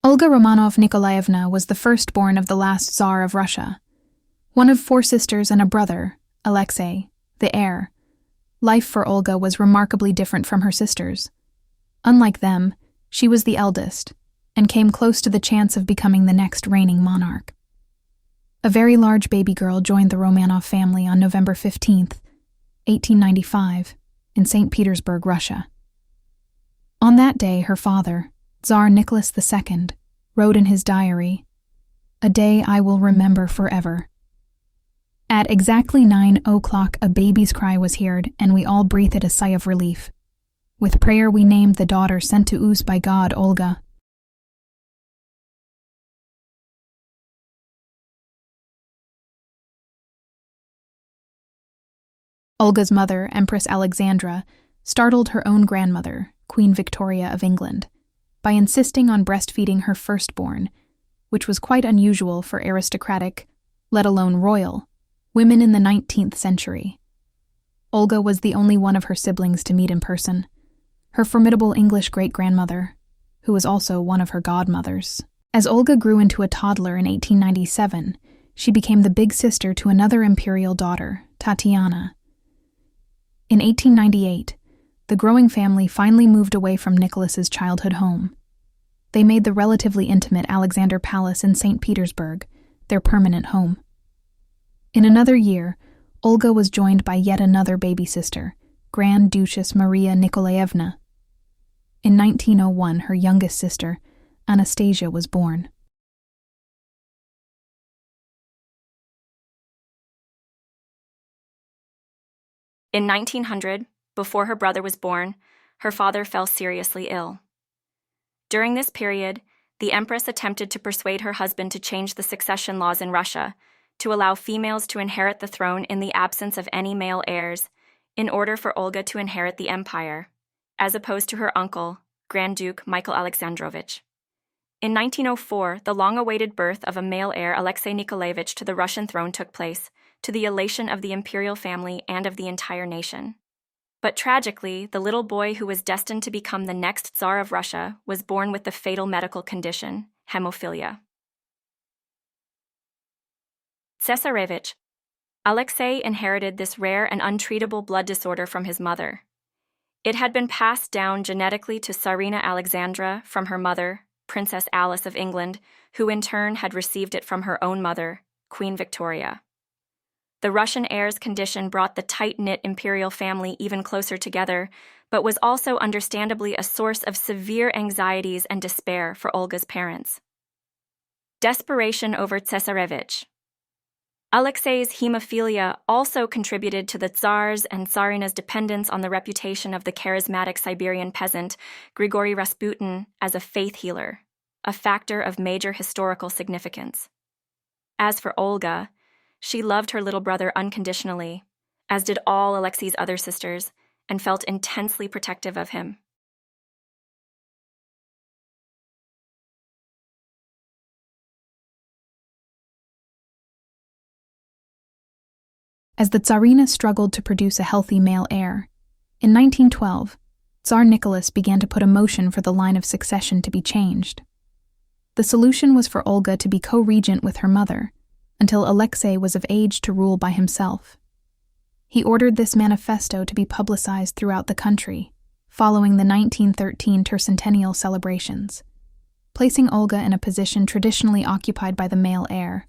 Olga Romanov Nikolaevna was the firstborn of the last Tsar of Russia. One of 4 sisters and a brother, Alexei, the heir. Life for Olga was remarkably different from her sisters. Unlike them, she was the eldest, and came close to the chance of becoming the next reigning monarch. A very large baby girl joined the Romanov family on November 15, 1895, in St. Petersburg, Russia. On that day, her father, Tsar Nicholas II, wrote in his diary, "A day I will remember forever." At exactly 9 o'clock, a baby's cry was heard, and we all breathed a sigh of relief. With prayer, we named the daughter sent to us by God, Olga. Olga's mother, Empress Alexandra, startled her own grandmother, Queen Victoria of England, by insisting on breastfeeding her firstborn, which was quite unusual for aristocratic, let alone royal, women in the 19th century. Olga was the only one of her siblings to meet in person. Her formidable English great-grandmother, who was also one of her godmothers. As Olga grew into a toddler in 1897, she became the big sister to another imperial daughter, Tatiana. In 1898, the growing family finally moved away from Nicholas's childhood home. They made the relatively intimate Alexander Palace in St. Petersburg their permanent home. In another year, Olga was joined by yet another baby sister, Grand Duchess Maria Nikolaevna. In 1901, her youngest sister, Anastasia, was born. In 1900, before her brother was born, her father fell seriously ill. During this period, the Empress attempted to persuade her husband to change the succession laws in Russia to allow females to inherit the throne in the absence of any male heirs, in order for Olga to inherit the empire, as opposed to her uncle, Grand Duke Michael Alexandrovich. In 1904, the long-awaited birth of a male heir, Alexei Nikolaevich, to the Russian throne took place, to the elation of the imperial family and of the entire nation. But tragically, the little boy who was destined to become the next Tsar of Russia was born with the fatal medical condition, hemophilia. Tsarevich. Alexei inherited this rare and untreatable blood disorder from his mother. It had been passed down genetically to Tsarina Alexandra from her mother, Princess Alice of England, who in turn had received it from her own mother, Queen Victoria. The Russian heir's condition brought the tight-knit imperial family even closer together, but was also understandably a source of severe anxieties and despair for Olga's parents. Desperation over Tsarevich. Alexei's hemophilia also contributed to the Tsar's and Tsarina's dependence on the reputation of the charismatic Siberian peasant, Grigory Rasputin, as a faith healer, a factor of major historical significance. As for Olga, she loved her little brother unconditionally, as did all Alexei's other sisters, and felt intensely protective of him. As the Tsarina struggled to produce a healthy male heir, in 1912, Tsar Nicholas began to put a motion for the line of succession to be changed. The solution was for Olga to be co-regent with her mother, until Alexei was of age to rule by himself. He ordered this manifesto to be publicized throughout the country, following the 1913 tercentennial celebrations, placing Olga in a position traditionally occupied by the male heir,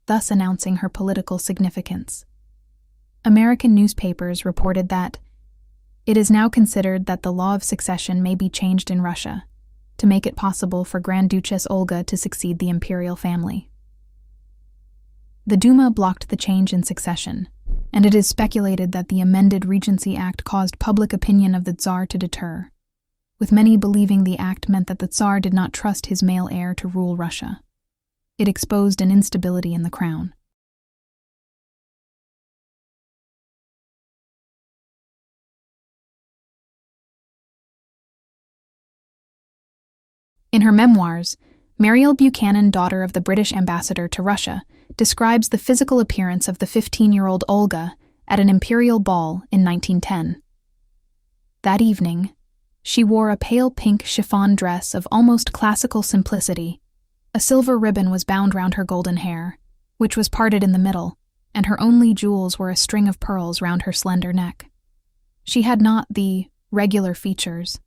thus announcing her political significance. American newspapers reported that it is now considered that the law of succession may be changed in Russia to make it possible for Grand Duchess Olga to succeed the imperial family. The Duma blocked the change in succession, and it is speculated that the amended Regency Act caused public opinion of the Tsar to deter, with many believing the act meant that the Tsar did not trust his male heir to rule Russia. It exposed an instability in the crown. In her memoirs, Mariel Buchanan, daughter of the British ambassador to Russia, describes the physical appearance of the 15-year-old Olga at an imperial ball in 1910. That evening, She wore a pale pink chiffon dress of almost classical simplicity. A silver ribbon was bound round her golden hair, which was parted in the middle, and her only jewels were a string of pearls round her slender neck. She had not the regular features,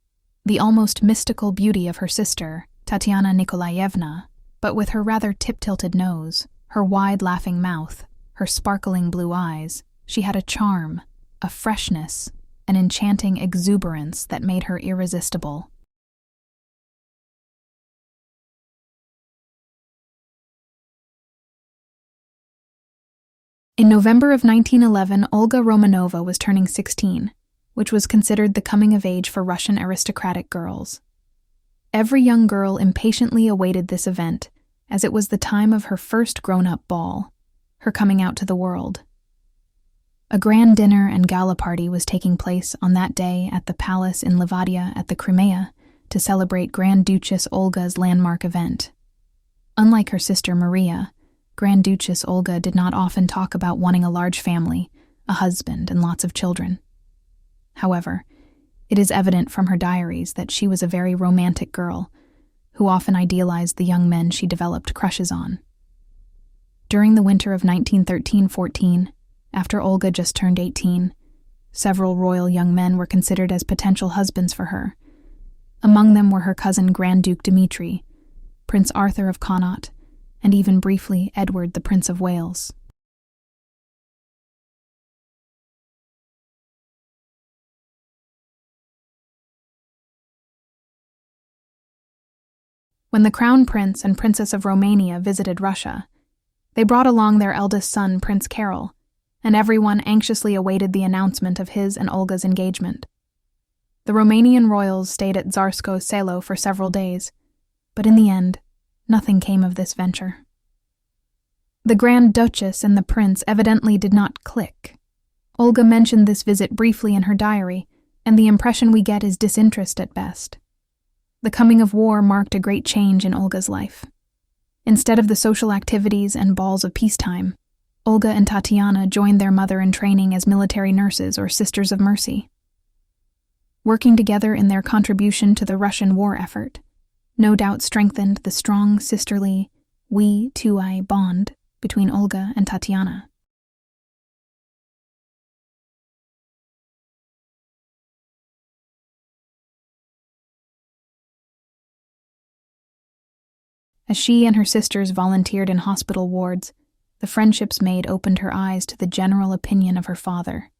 the almost mystical beauty of her sister, Tatiana Nikolaevna, but with her rather tip-tilted nose, her wide laughing mouth, her sparkling blue eyes, she had a charm, a freshness, an enchanting exuberance that made her irresistible. In November of 1911, Olga Romanova was turning 16, which was considered the coming of age for Russian aristocratic girls. Every young girl impatiently awaited this event, as it was the time of her first grown-up ball, her coming out to the world. A grand dinner and gala party was taking place on that day at the palace in Livadia at the Crimea to celebrate Grand Duchess Olga's landmark event. Unlike her sister Maria, Grand Duchess Olga did not often talk about wanting a large family, a husband, and lots of children. However, it is evident from her diaries that she was a very romantic girl, who often idealized the young men she developed crushes on. During the winter of 1913-14, after Olga just turned 18, several royal young men were considered as potential husbands for her. Among them were her cousin Grand Duke Dmitri, Prince Arthur of Connaught, and even briefly Edward the Prince of Wales. When the Crown Prince and Princess of Romania visited Russia, they brought along their eldest son, Prince Carol, and everyone anxiously awaited the announcement of his and Olga's engagement. The Romanian royals stayed at Tsarskoe Selo for several days, but in the end, nothing came of this venture. The Grand Duchess and the Prince evidently did not click. Olga mentioned this visit briefly in her diary, and the impression we get is disinterest at best. The coming of war marked a great change in Olga's life. Instead of the social activities and balls of peacetime, Olga and Tatiana joined their mother in training as military nurses or Sisters of Mercy. Working together in their contribution to the Russian war effort, no doubt strengthened the strong sisterly we-two-I bond between Olga and Tatiana. As she and her sisters volunteered in hospital wards, the friendships made opened her eyes to the general opinion of her father.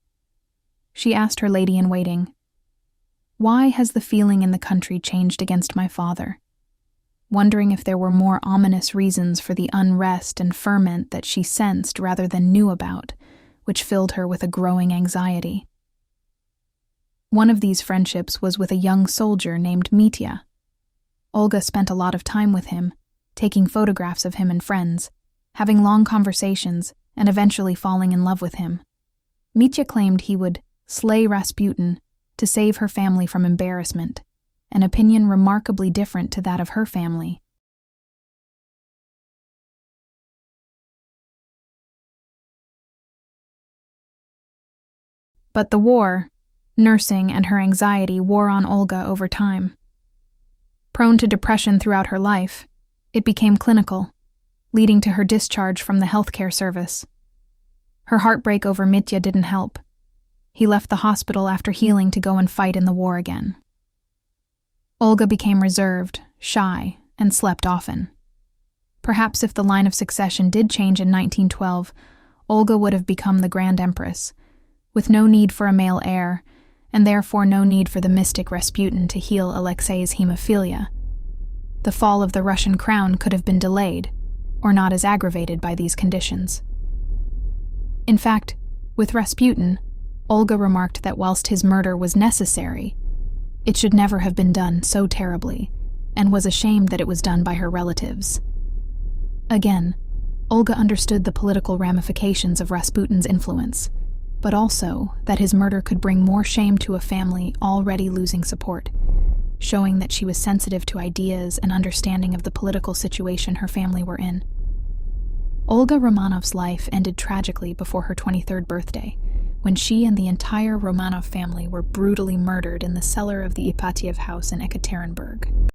She asked her lady-in-waiting, "Why has the feeling in the country changed against my father?" wondering if there were more ominous reasons for the unrest and ferment that she sensed rather than knew about, which filled her with a growing anxiety. One of these friendships was with a young soldier named Mitya. Olga spent a lot of time with him, taking photographs of him and friends, having long conversations, and eventually falling in love with him. Mitya claimed he would slay Rasputin to save her family from embarrassment, an opinion remarkably different to that of her family. But the war, nursing, and her anxiety wore on Olga over time. Prone to depression throughout her life, it became clinical, leading to her discharge from the healthcare service. Her heartbreak over Mitya didn't help. He left the hospital after healing to go and fight in the war again. Olga became reserved, shy, and slept often. Perhaps if the line of succession did change in 1912, Olga would have become the Grand Empress, with no need for a male heir, and therefore no need for the mystic Rasputin to heal Alexei's hemophilia. The fall of the Russian crown could have been delayed, or not as aggravated by these conditions. In fact, with Rasputin, Olga remarked that whilst his murder was necessary, it should never have been done so terribly, and was ashamed that it was done by her relatives. Again, Olga understood the political ramifications of Rasputin's influence, but also that his murder could bring more shame to a family already losing support, showing that she was sensitive to ideas and understanding of the political situation her family were in. Olga Romanov's life ended tragically before her 23rd birthday, when she and the entire Romanov family were brutally murdered in the cellar of the Ipatiev house in Ekaterinburg.